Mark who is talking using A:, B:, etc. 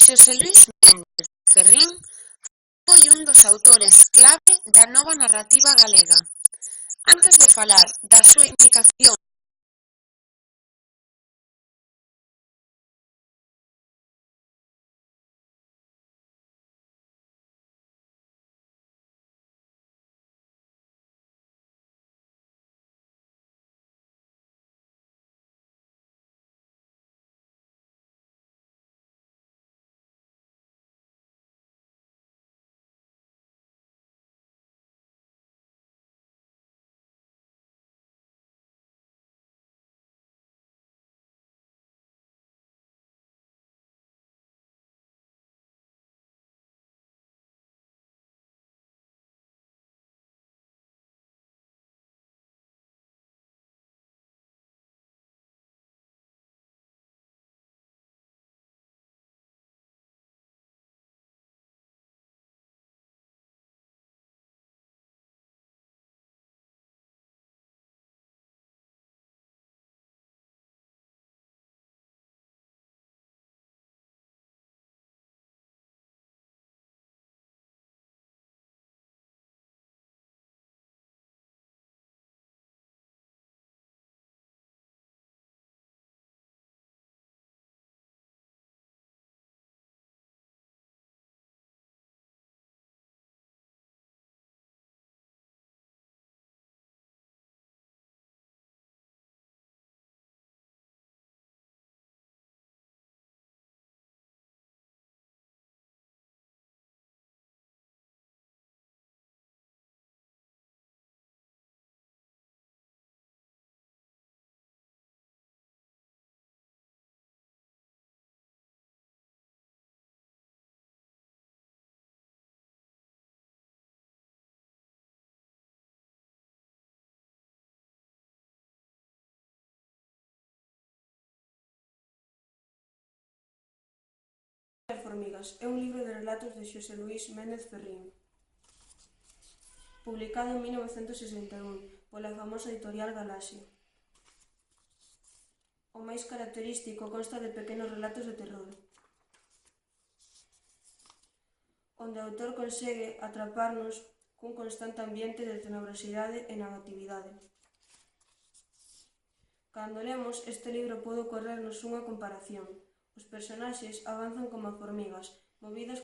A: Xosé Luís Méndez Ferrín foi un dos autores clave da nova narrativa galega. Antes de falar da súa implicación
B: As formigas é un libro de relatos de Xosé Luís Méndez Ferrín, publicado en 1961 pola famosa editorial Galaxia. O máis característico consta de pequenos relatos de terror, onde o autor consegue atraparnos cun constante ambiente de tenebrosidade e negatividade. Cando lemos este libro pode ocorrernos unha comparación. Os personaxes avanzan como formigas, movidas